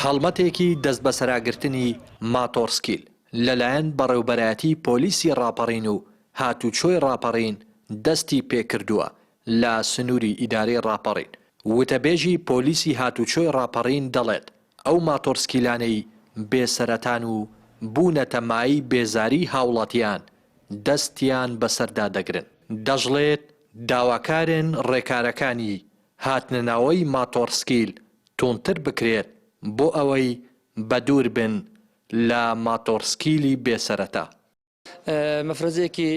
هەڵمەتێکی دەست بە سەراگرتنی ماتۆرسکیل لەلایەن بەڕێوەبەرایەتی پۆلیسی ڕاپەڕین و هاتوچۆی ڕاپەڕین دەستی پێکردووە لە سنووری ئیدارەی ڕاپەڕین. وتەبێژی پۆلیسی هاتوچۆی ڕاپەڕین دەڵێت ئەو ماتۆرسکیلانەی بێسەرەتان و بوونەتە مای بێزاری هاوڵاتیان دەستیان بەسەردا دەگرن. دەژڵێت داواکارن ڕێکارەکانی هاتنەناوەی ماتۆرسکیل تونتر بکرێت بۆ ئەوەی بەدوور بن لە ماتۆرسکیلی بێسەرەتا. مەفرەزەیەکی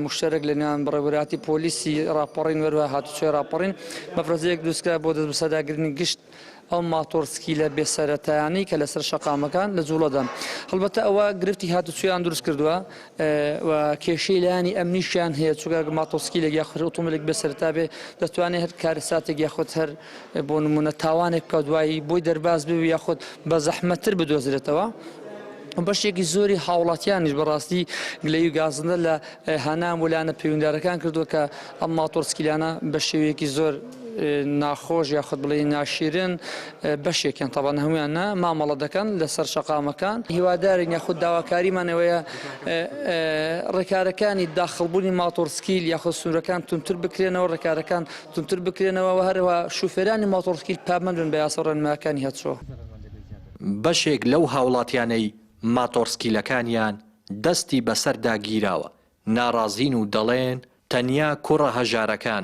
مشترک لەنێوان بەڕێوەبەرایەتی پۆلیسی ڕاپەڕین وەروە هاتوچۆی ڕاپەڕین مەفرەزەیەک دروستکرا بۆ دەست بەسەرداگرتنی گشت ئەو ماتۆرسکیلە بێسەرەتایانی کە لەسەر شەقامەکان لە جوڵەدان. هەڵبەتە ئەوە گرفتی هاتوچۆیان دروست کردووە و کێشەی لایانی ئەمنیشیان هەیە چونکە ماتۆرسکیلێک یاخود ئۆتۆمۆبیلێک بێسەرەتا بێ دەتوانێت هەر کارەساتێک یاخود هەر بۆ نمونە تاوانێک بکە دوایی بۆی دەرباز بێ یاخود بە زەحمەتتر بدۆزرێتەوە. بەشێکی زۆری هاوڵاتیانیش بەڕاستی گلەی و گازندە لە هەنام وەلایەنە پەیوەنددارەکان کردووە کە ئەم ماتۆرسکیلانە بە شێوەیەکی زۆر ناخۆش یاخود بڵێ ناشیرن بەشێکیان تەبەن هەمویانە مامەڵە دەکەن لەسەر شەقامەکان. هیوادارین یاخود داواکاریمانەوەیە ڕێکارەکانی داخڵبوونی ماتۆرسکیل یاخود سنوورەکان تونتر بکرێنەوە ڕێکارەکان تونتر بکرێنەوە و هەروە شوفێرانی ماتۆرسکیل پابەند بن بە یاسا ڕێنماییەکانی هاتوچۆ. بەشێک لەو هاوڵاتیانەی ماتۆرسکیلەکانیان دەستی بەسەردا گیراوە ناڕازین و دەڵێن تەنیا کوڕە هەژارەکان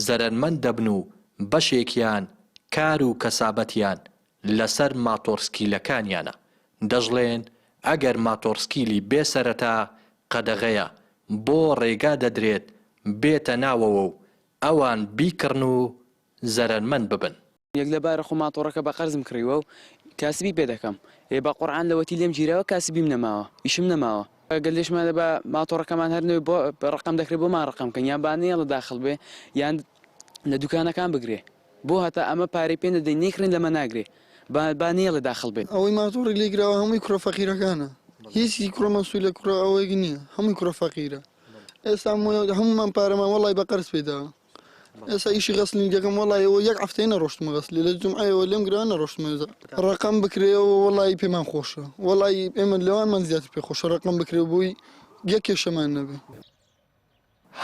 زەرمەند دەبن و بەشێکیان کار و کەسابەتیان لەسەر ماتۆرسکیلەکانیانە. دەژڵێن ئەگەر ماتۆرسکیلی بێسەرەتا قەدەغەیە بۆ ڕێگا دەدرێت بێتە ناوەوە و ئەوان بیکڕن و زەرمەند ببن. یەک لەبارە خۆ ماتۆڕەکە بە قەرزم کڕیوە و کاسبی پێ دەکەم بە قورعان لەوەتی لێم گیراوە کاسبیم نەماوە ئیشم نەماوە ئەگەر لێشمانە بە ماتۆڕەکەمان هەرنەوەی بۆ ڕقم دەکرێت بۆ مان ڕقمکەن یان بانەیە لە داخڵ بێ یان لە دوکانەکان بگرێ بۆ هەتا ئەمە پارەی پێ نەدەین نەیکڕین لەمە ناگرێ بانەیە لە داخڵ بێت. ئەوەی ماتۆڕی لێگراوە هەمووی کوڕە فەقیرەکانە هیچی کوڕە مەسوول لە کوڕە ئەوەیەکی نییە هەمووی کوڕە فەقیرە. ئێستا هەمومان پارەمان وەڵای بە قەرز پێداوە. ئێستا ئیشی غەسلی دەکەم وەڵایەوە یەک هەفتەیە نەڕۆشتمە غەسلی لە جومعەوە لێم گرا نەڕۆشتمە ڕقم بکرێەوە وەڵی پێمان خۆشە وەڵی ئێمە لەوانمان زیاتر پێ خۆشە ڕقم بکرێ بووی یەک کێشەمان نەبێ.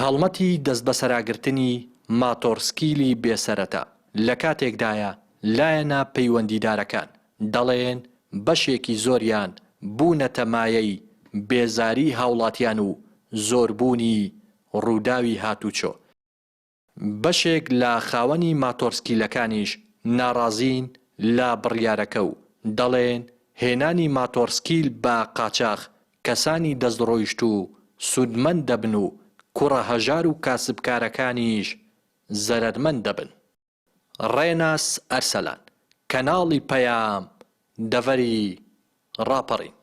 هەڵمەتی دەست بە سەراگرتنی ماتۆرسکیلی بێسەرەتا لە کاتێکدایە لایەنە پەیوەندیدارەکان دەڵێن بەشێکی زۆریان بوونەتە مایەی بێزاری هاوڵاتیان و زۆربوونی ڕووداوی هاتوچۆ. بەشێک لە خاوەنی ماتۆرسکیلەکانیش ناڕازین لە بڕیارەکە و دەڵێن هێنانی ماتۆرسکیل بە قاچاغ کەسانی دەستڕۆیشت و سودمەند دەبن و کوڕە هەژار و کاسبکارەکانیش زەرمەند دەبن. ڕێناس ئەرسەلان کەناڵی پەیام دەڤەری ڕاپەڕین.